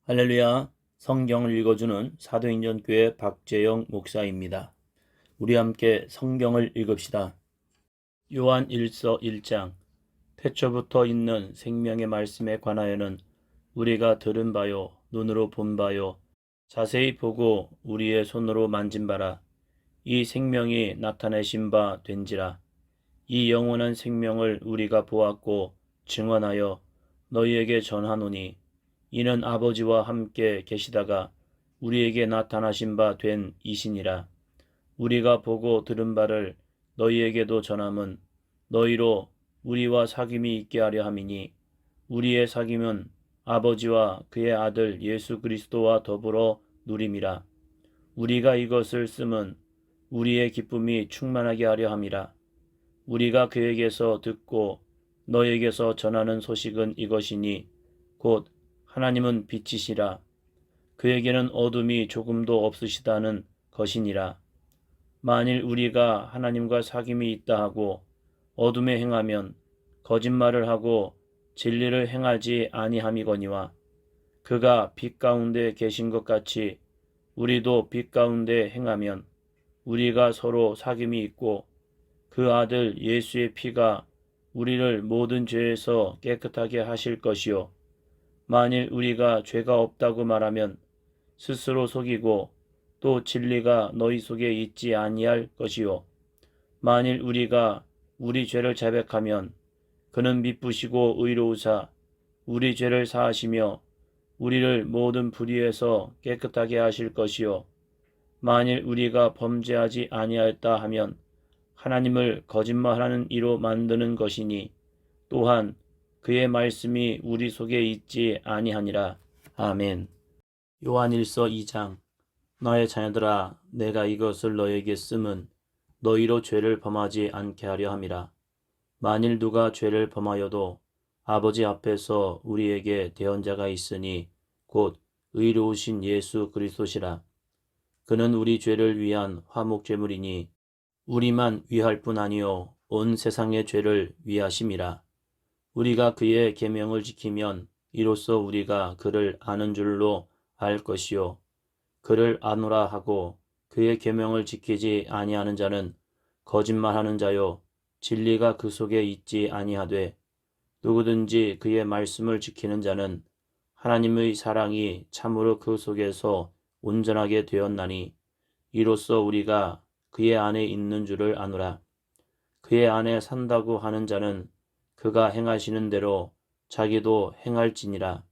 할렐루야. 성경을 읽어주는 사도행전 교회 박재영 목사입니다. 우리 함께 성경을 읽읍시다. 요한 1서 1장. 태초부터 있는 생명의 말씀에 관하여는 우리가 들은 바요 눈으로 본 바요 자세히 보고 우리의 손으로 만진 바라. 이 생명이 나타내신 바 된지라. 이 영원한 생명을 우리가 보았고 증언하여 너희에게 전하노니 이는 아버지와 함께 계시다가 우리에게 나타나신 바 된 이시니라. 우리가 보고 들은 바를 너희에게도 전함은 너희로 우리와 사귐이 있게 하려 함이니 우리의 사귐은 아버지와 그의 아들 예수 그리스도와 더불어 누림이라. 우리가 이것을 쓰면 우리의 기쁨이 충만하게 하려 함이라. 우리가 그에게서 듣고 너희에게서 전하는 소식은 이것이니 곧 하나님은 빛이시라. 그에게는 어둠이 조금도 없으시다는 것이니라. 만일 우리가 하나님과 사귐이 있다 하고 어둠에 행하면 거짓말을 하고 진리를 행하지 아니함이거니와 그가 빛 가운데 계신 것 같이 우리도 빛 가운데 행하면 우리가 서로 사귐이 있고 그 아들 예수의 피가 우리를 모든 죄에서 깨끗하게 하실 것이요. 만일 우리가 죄가 없다고 말하면 스스로 속이고 또 진리가 너희 속에 있지 아니할 것이요. 만일 우리가 우리 죄를 자백하면 그는 미쁘시고 의로우사 우리 죄를 사하시며 우리를 모든 불의에서 깨끗하게 하실 것이요. 만일 우리가 범죄하지 아니하였다 하면 하나님을 거짓말하는 이로 만드는 것이니 또한 그의 말씀이 우리 속에 있지 아니하니라. 아멘. 요한일서 2장. 너의 자녀들아, 내가 이것을 너에게 쓰면 너희로 죄를 범하지 않게 하려 함이라. 만일 누가 죄를 범하여도 아버지 앞에서 우리에게 대언자가 있으니 곧 의로우신 예수 그리스도시라. 그는 우리 죄를 위한 화목제물이니 우리만 위할 뿐 아니요 온 세상의 죄를 위하심이라. 우리가 그의 계명을 지키면 이로써 우리가 그를 아는 줄로 알 것이요. 그를 아노라 하고 그의 계명을 지키지 아니하는 자는 거짓말하는 자요 진리가 그 속에 있지 아니하되 누구든지 그의 말씀을 지키는 자는 하나님의 사랑이 참으로 그 속에서 온전하게 되었나니 이로써 우리가 그의 안에 있는 줄을 아노라. 그의 안에 산다고 하는 자는 그가 행하시는 대로 자기도 행할지니라.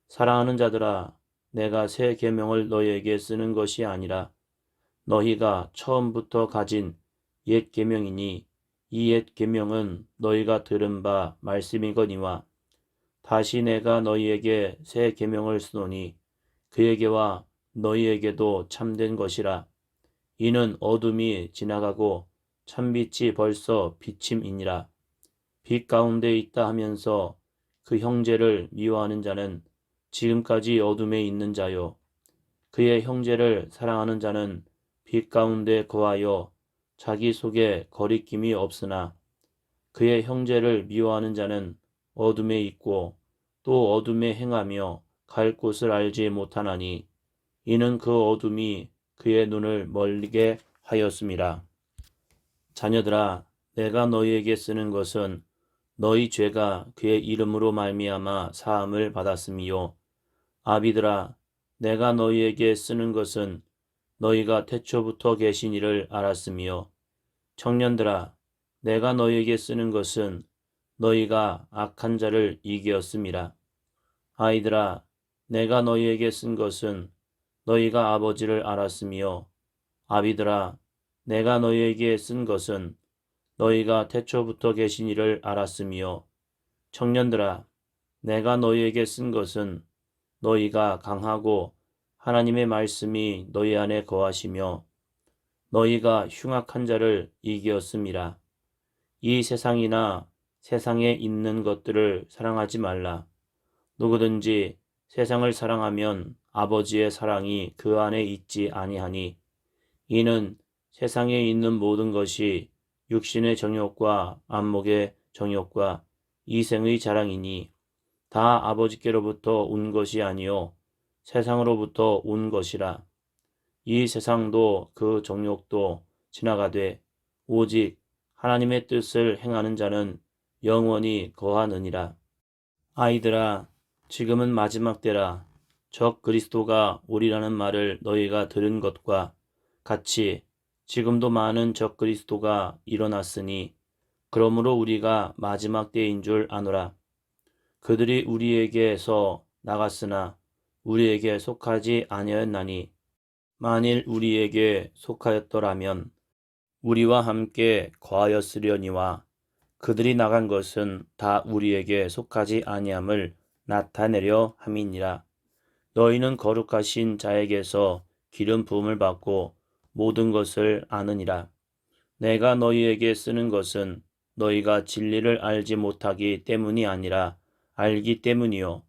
사랑하는 자들아, 내가 새 계명을 너희에게 쓰는 것이 아니라 너희가 처음부터 가진 옛 계명이니 이 옛 계명은 너희가 들은 바 말씀이거니와 다시 내가 너희에게 새 계명을 쓰노니 그에게와 너희에게도 참된 것이라. 이는 어둠이 지나가고 참빛이 벌써 비침이니라. 빛 가운데 있다 하면서 그 형제를 미워하는 자는 지금까지 어둠에 있는 자요. 그의 형제를 사랑하는 자는 빛 가운데 거하여 자기 속에 거리낌이 없으나 그의 형제를 미워하는 자는 어둠에 있고 또 어둠에 행하며 갈 곳을 알지 못하나니 이는 그 어둠이 그의 눈을 멀게 하였음이라. 자녀들아, 내가 너희에게 쓰는 것은 너희 죄가 그의 이름으로 말미암아 사함을 받았음이요. 아비들아, 내가 너희에게 쓰는 것은 너희가 태초부터 계신 이를 알았으며 청년들아, 내가 너희에게 쓰는 것은 너희가 악한 자를 이기었음이라. 아이들아, 내가 너희에게 쓴 것은 너희가 아버지를 알았으며 아비들아, 내가 너희에게 쓴 것은 너희가 태초부터 계신 이를 알았으며 청년들아, 내가 너희에게 쓴 것은 너희가 강하고 하나님의 말씀이 너희 안에 거하시며 너희가 흉악한 자를 이기었음이라. 이 세상이나 세상에 있는 것들을 사랑하지 말라. 누구든지 세상을 사랑하면 아버지의 사랑이 그 안에 있지 아니하니 이는 세상에 있는 모든 것이 육신의 정욕과 안목의 정욕과 이생의 자랑이니 다 아버지께로부터 온 것이 아니요 세상으로부터 온 것이라. 이 세상도 그 정욕도 지나가되 오직 하나님의 뜻을 행하는 자는 영원히 거하느니라. 아이들아, 지금은 마지막 때라. 적 그리스도가 오리라는 말을 너희가 들은 것과 같이 지금도 많은 적 그리스도가 일어났으니 그러므로 우리가 마지막 때인 줄 아노라. 그들이 우리에게서 나갔으나 우리에게 속하지 아니하였나니 만일 우리에게 속하였더라면 우리와 함께 거하였으려니와 그들이 나간 것은 다 우리에게 속하지 아니함을 나타내려 함이니라. 너희는 거룩하신 자에게서 기름 부음을 받고 모든 것을 아느니라. 내가 너희에게 쓰는 것은 너희가 진리를 알지 못하기 때문이 아니라 알기 때문이요.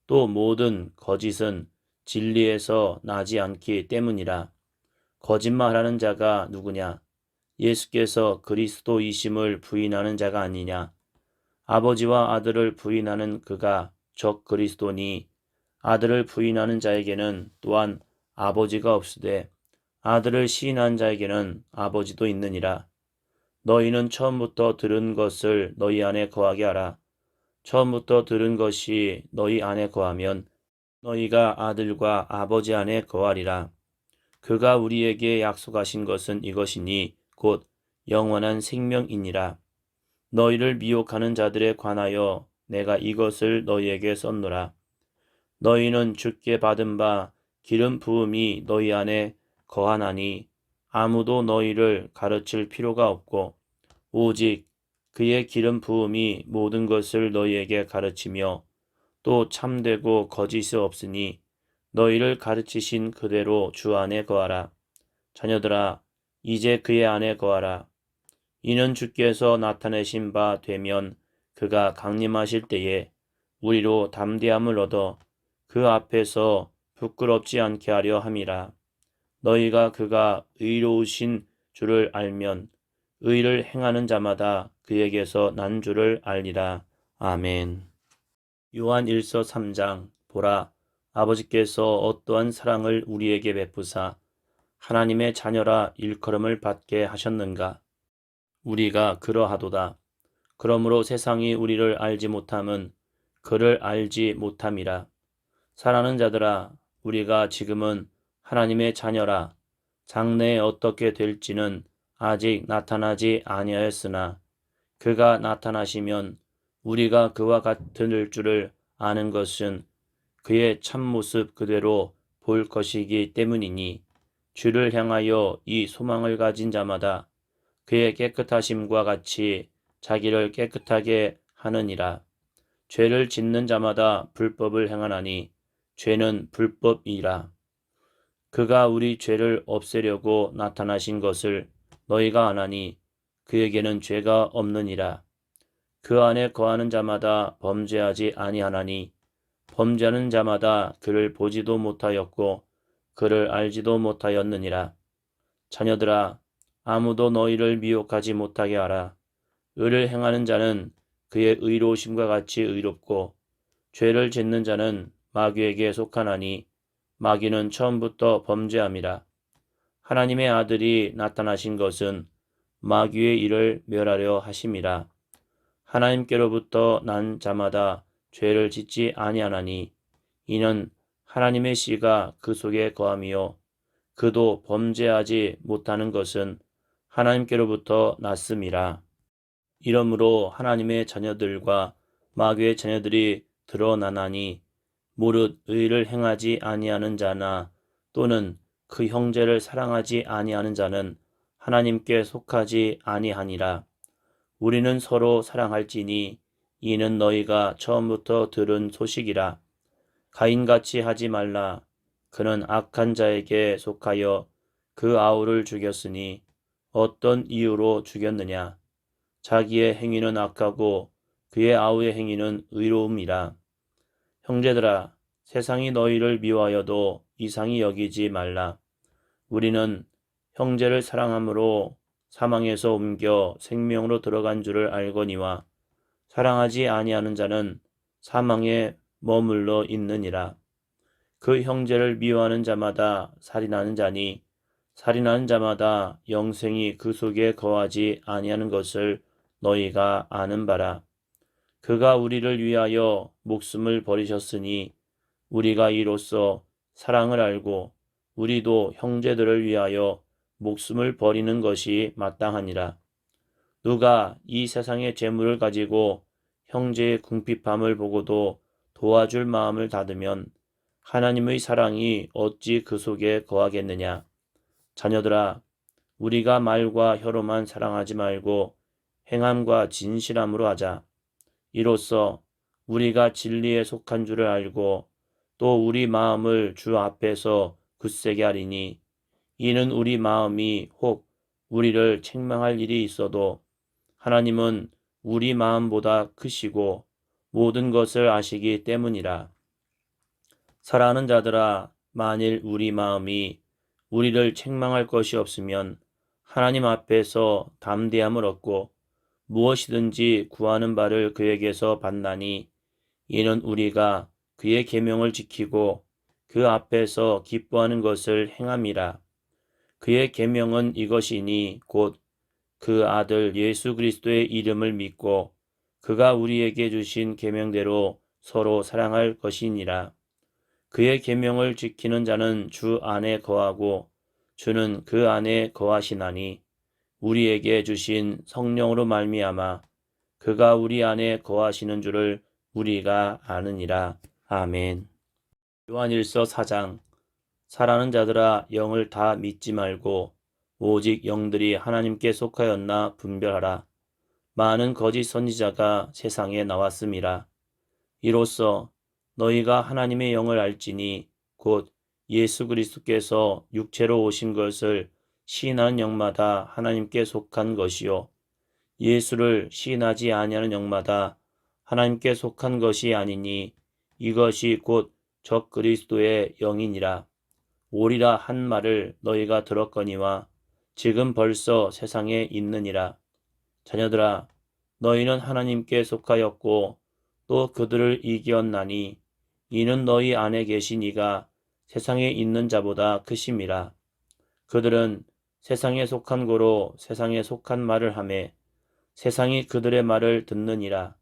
또 모든 거짓은 진리에서 나지 않기 때문이라. 거짓말하는 자가 누구냐? 예수께서 그리스도이심을 부인하는 자가 아니냐? 아버지와 아들을 부인하는 그가 적 그리스도니 아들을 부인하는 자에게는 또한 아버지가 없으되 아들을 시인한 자에게는 아버지도 있느니라. 너희는 처음부터 들은 것을 너희 안에 거하게 하라. 처음부터 들은 것이 너희 안에 거하면 너희가 아들과 아버지 안에 거하리라. 그가 우리에게 약속하신 것은 이것이니 곧 영원한 생명이니라. 너희를 미혹하는 자들에 관하여 내가 이것을 너희에게 썼노라. 너희는 주께 받은 바 기름 부음이 너희 안에 거하나니 아무도 너희를 가르칠 필요가 없고 오직 그의 기름 부음이 모든 것을 너희에게 가르치며 또 참되고 거짓이 없으니 너희를 가르치신 그대로 주 안에 거하라. 자녀들아, 이제 그의 안에 거하라. 이는 주께서 나타내신 바 되면 그가 강림하실 때에 우리로 담대함을 얻어 그 앞에서 부끄럽지 않게 하려 함이라. 너희가 그가 의로우신 줄을 알면 의를 행하는 자마다 그에게서 난 줄을 알리라. 아멘. 요한 1서 3장. 보라, 아버지께서 어떠한 사랑을 우리에게 베푸사 하나님의 자녀라 일컬음을 받게 하셨는가. 우리가 그러하도다. 그러므로 세상이 우리를 알지 못함은 그를 알지 못함이라. 사랑하는 자들아, 우리가 지금은 하나님의 자녀라. 장래에 어떻게 될지는 아직 나타나지 아니하였으나 그가 나타나시면 우리가 그와 같을 줄을 아는 것은 그의 참모습 그대로 볼 것이기 때문이니 주를 향하여 이 소망을 가진 자마다 그의 깨끗하심과 같이 자기를 깨끗하게 하느니라. 죄를 짓는 자마다 불법을 행하나니 죄는 불법이라. 그가 우리 죄를 없애려고 나타나신 것을 너희가 아나니 그에게는 죄가 없느니라. 그 안에 거하는 자마다 범죄하지 아니하나니 범죄하는 자마다 그를 보지도 못하였고 그를 알지도 못하였느니라. 자녀들아, 아무도 너희를 미혹하지 못하게 하라. 의를 행하는 자는 그의 의로우심과 같이 의롭고 죄를 짓는 자는 마귀에게 속하나니 마귀는 처음부터 범죄함이라. 하나님의 아들이 나타나신 것은 마귀의 일을 멸하려 하심이라. 하나님께로부터 난 자마다 죄를 짓지 아니하나니 이는 하나님의 씨가 그 속에 거함이요 그도 범죄하지 못하는 것은 하나님께로부터 났음이라. 이러므로 하나님의 자녀들과 마귀의 자녀들이 드러나나니 무릇 의를 행하지 아니하는 자나 또는 그 형제를 사랑하지 아니하는 자는 하나님께 속하지 아니하니라. 우리는 서로 사랑할지니 이는 너희가 처음부터 들은 소식이라. 가인같이 하지 말라. 그는 악한 자에게 속하여 그 아우를 죽였으니 어떤 이유로 죽였느냐. 자기의 행위는 악하고 그의 아우의 행위는 의로움이라. 형제들아, 세상이 너희를 미워하여도 이상히 여기지 말라. 우리는 형제를 사랑함으로 사망에서 옮겨 생명으로 들어간 줄을 알거니와 사랑하지 아니하는 자는 사망에 머물러 있느니라. 그 형제를 미워하는 자마다 살인하는 자니 살인하는 자마다 영생이 그 속에 거하지 아니하는 것을 너희가 아는 바라. 그가 우리를 위하여 목숨을 버리셨으니 우리가 이로써 사랑을 알고 우리도 형제들을 위하여 목숨을 버리는 것이 마땅하니라. 누가 이 세상의 재물을 가지고 형제의 궁핍함을 보고도 도와줄 마음을 닫으면 하나님의 사랑이 어찌 그 속에 거하겠느냐. 자녀들아, 우리가 말과 혀로만 사랑하지 말고 행함과 진실함으로 하자. 이로써 우리가 진리에 속한 줄을 알고 또 우리 마음을 주 앞에서 굳세게 하리니 이는 우리 마음이 혹 우리를 책망할 일이 있어도 하나님은 우리 마음보다 크시고 모든 것을 아시기 때문이라. 사랑하는 자들아, 만일 우리 마음이 우리를 책망할 것이 없으면 하나님 앞에서 담대함을 얻고 무엇이든지 구하는 바를 그에게서 받나니 이는 우리가 그의 계명을 지키고 그 앞에서 기뻐하는 것을 행함이라. 그의 계명은 이것이니 곧 그 아들 예수 그리스도의 이름을 믿고 그가 우리에게 주신 계명대로 서로 사랑할 것이니라. 그의 계명을 지키는 자는 주 안에 거하고 주는 그 안에 거하시나니 우리에게 주신 성령으로 말미암아 그가 우리 안에 거하시는 줄을 우리가 아느니라. 아멘. 요한일서 4장. 사랑하는 자들아, 영을 다 믿지 말고 오직 영들이 하나님께 속하였나 분별하라. 많은 거짓 선지자가 세상에 나왔음이라. 이로써 너희가 하나님의 영을 알지니 곧 예수 그리스도께서 육체로 오신 것을 시인하는 영마다 하나님께 속한 것이요 예수를 시인하지 아니하는 영마다 하나님께 속한 것이 아니니 이것이 곧 적 그리스도의 영이니라. 오리라 한 말을 너희가 들었거니와 지금 벌써 세상에 있느니라. 자녀들아, 너희는 하나님께 속하였고 또 그들을 이기었나니 이는 너희 안에 계신 이가 세상에 있는 자보다 크심이라. 그들은 세상에 속한 고로 세상에 속한 말을 하매 세상이 그들의 말을 듣느니라.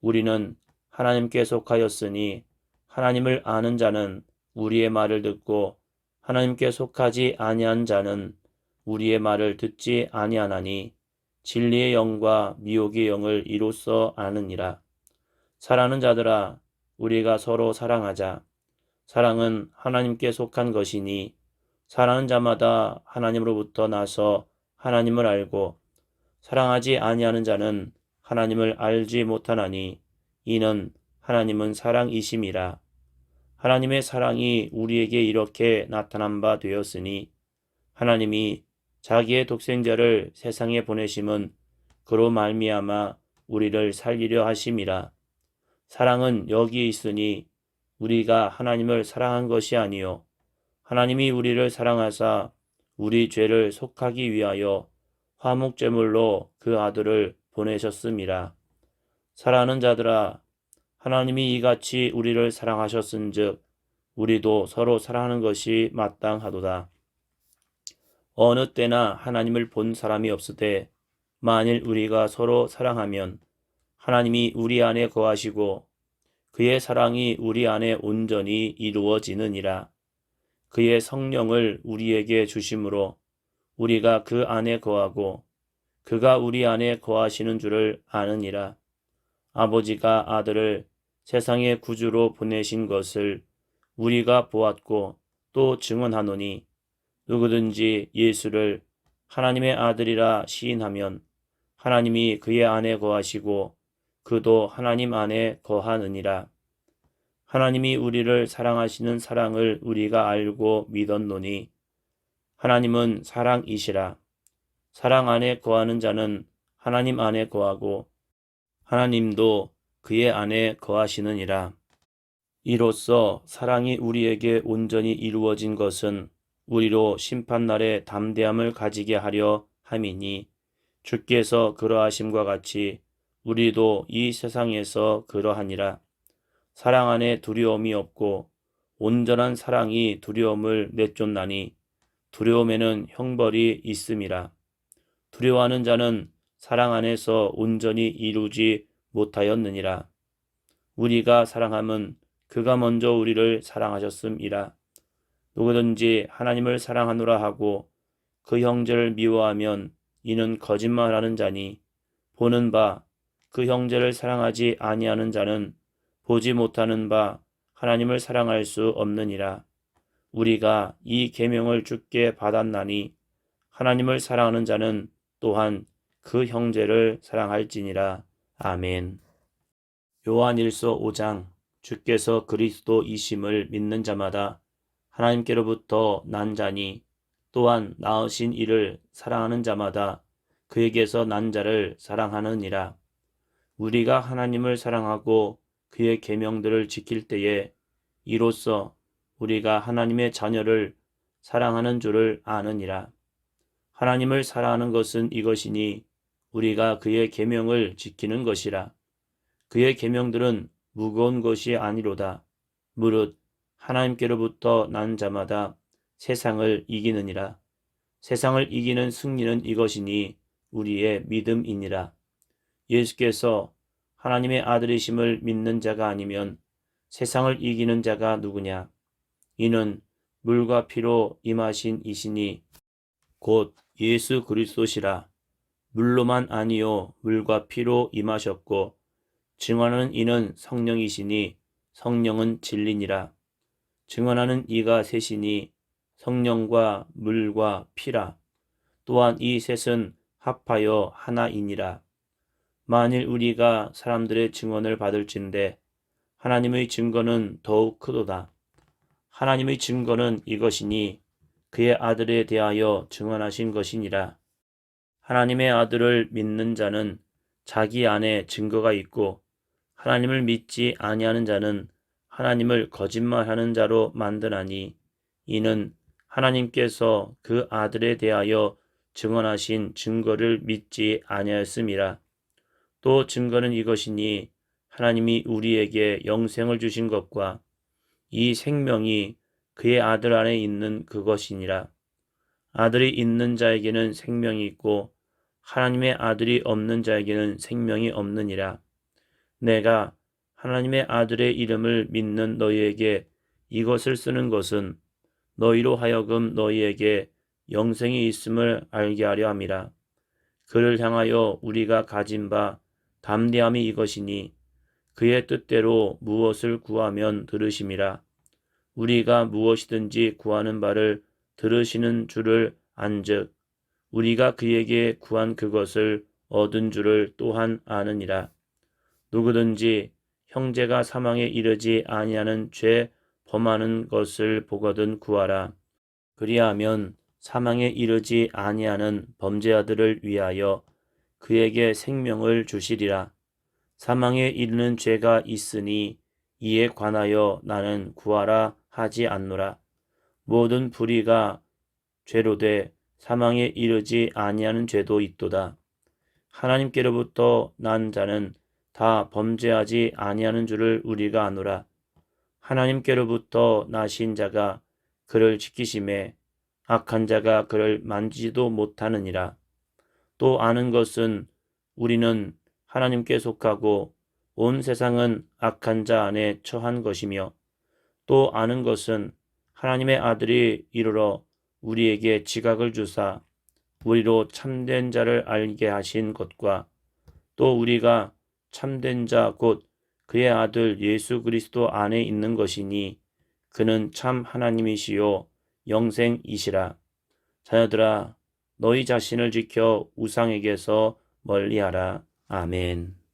우리는 하나님께 속하였으니 하나님을 아는 자는 우리의 말을 듣고 하나님께 속하지 아니한 자는 우리의 말을 듣지 아니하나니 진리의 영과 미혹의 영을 이로써 아느니라. 사랑하는 자들아, 우리가 서로 사랑하자. 사랑은 하나님께 속한 것이니 사랑하는 자마다 하나님으로부터 나서 하나님을 알고 사랑하지 아니하는 자는 하나님을 알지 못하나니 이는 하나님은 사랑이심이라. 하나님의 사랑이 우리에게 이렇게 나타난 바 되었으니 하나님이 자기의 독생자를 세상에 보내심은 그로 말미암아 우리를 살리려 하심이라. 사랑은 여기에 있으니 우리가 하나님을 사랑한 것이 아니요 하나님이 우리를 사랑하사 우리 죄를 속하기 위하여 화목제물로 그 아들을 보내셨음이라. 사랑하는 자들아, 하나님이 이같이 우리를 사랑하셨은즉 우리도 서로 사랑하는 것이 마땅하도다. 어느 때나 하나님을 본 사람이 없으되 만일 우리가 서로 사랑하면 하나님이 우리 안에 거하시고 그의 사랑이 우리 안에 온전히 이루어지느니라. 그의 성령을 우리에게 주심으로 우리가 그 안에 거하고 그가 우리 안에 거하시는 줄을 아느니라. 아버지가 아들을 세상의 구주로 보내신 것을 우리가 보았고 또 증언하노니 누구든지 예수를 하나님의 아들이라 시인하면 하나님이 그의 안에 거하시고 그도 하나님 안에 거하느니라. 하나님이 우리를 사랑하시는 사랑을 우리가 알고 믿었노니 하나님은 사랑이시라. 사랑 안에 거하는 자는 하나님 안에 거하고 하나님도 그의 안에 거하시느니라. 이로써 사랑이 우리에게 온전히 이루어진 것은 우리로 심판날에 담대함을 가지게 하려 함이니 주께서 그러하심과 같이 우리도 이 세상에서 그러하니라. 사랑 안에 두려움이 없고 온전한 사랑이 두려움을 내쫓나니 두려움에는 형벌이 있음이라. 두려워하는 자는 사랑 안에서 온전히 이루지 못하였느니라. 우리가 사랑함은 그가 먼저 우리를 사랑하셨음이라. 누구든지 하나님을 사랑하노라 하고 그 형제를 미워하면 이는 거짓말하는 자니 보는 바 그 형제를 사랑하지 아니하는 자는 보지 못하는 바 하나님을 사랑할 수 없느니라. 우리가 이 계명을 주께 받았나니 하나님을 사랑하는 자는 또한 그 형제를 사랑할지니라. 아멘. 요한일서 5장. 주께서 그리스도이심을 믿는 자마다 하나님께로부터 난 자니 또한 낳으신 이를 사랑하는 자마다 그에게서 난 자를 사랑하느니라. 우리가 하나님을 사랑하고 그의 계명들을 지킬 때에 이로써 우리가 하나님의 자녀를 사랑하는 줄을 아느니라. 하나님을 사랑하는 것은 이것이니 우리가 그의 계명을 지키는 것이라. 그의 계명들은 무거운 것이 아니로다. 무릇 하나님께로부터 난 자마다 세상을 이기느니라. 세상을 이기는 승리는 이것이니 우리의 믿음이니라. 예수께서 하나님의 아들이심을 믿는 자가 아니면 세상을 이기는 자가 누구냐? 이는 물과 피로 임하신 이시니 곧 예수 그리스도시라. 물로만 아니요 물과 피로 임하셨고 증언하는 이는 성령이시니 성령은 진리니라. 증언하는 이가 셋이니 성령과 물과 피라. 또한 이 셋은 합하여 하나이니라. 만일 우리가 사람들의 증언을 받을진대 하나님의 증거는 더욱 크도다. 하나님의 증거는 이것이니 그의 아들에 대하여 증언하신 것이니라. 하나님의 아들을 믿는 자는 자기 안에 증거가 있고 하나님을 믿지 아니하는 자는 하나님을 거짓말하는 자로 만드나니 이는 하나님께서 그 아들에 대하여 증언하신 증거를 믿지 아니하였음이라. 또 증거는 이것이니 하나님이 우리에게 영생을 주신 것과 이 생명이 그의 아들 안에 있는 그것이니라. 아들이 있는 자에게는 생명이 있고 하나님의 아들이 없는 자에게는 생명이 없느니라. 내가 하나님의 아들의 이름을 믿는 너희에게 이것을 쓰는 것은 너희로 하여금 너희에게 영생이 있음을 알게 하려 함이라. 그를 향하여 우리가 가진 바 담대함이 이것이니 그의 뜻대로 무엇을 구하면 들으심이라. 우리가 무엇이든지 구하는 바를 들으시는 줄을 안즉 우리가 그에게 구한 그것을 얻은 줄을 또한 아느니라. 누구든지 형제가 사망에 이르지 아니하는 죄 범하는 것을 보거든 구하라. 그리하면 사망에 이르지 아니하는 범죄자들을 위하여 그에게 생명을 주시리라. 사망에 이르는 죄가 있으니 이에 관하여 나는 구하라 하지 않노라. 모든 불의가 죄로 돼 사망에 이르지 아니하는 죄도 있도다. 하나님께로부터 난 자는 다 범죄하지 아니하는 줄을 우리가 아노라. 하나님께로부터 나신 자가 그를 지키심에 악한 자가 그를 만지지도 못하느니라. 또 아는 것은 우리는 하나님께 속하고 온 세상은 악한 자 안에 처한 것이며 또 아는 것은 하나님의 아들이 이르러 우리에게 지각을 주사 우리로 참된 자를 알게 하신 것과 또 우리가 참된 자 곧 그의 아들 예수 그리스도 안에 있는 것이니 그는 참 하나님이시요 영생이시라. 자녀들아 너희 자신을 지켜 우상에게서 멀리하라. 아멘.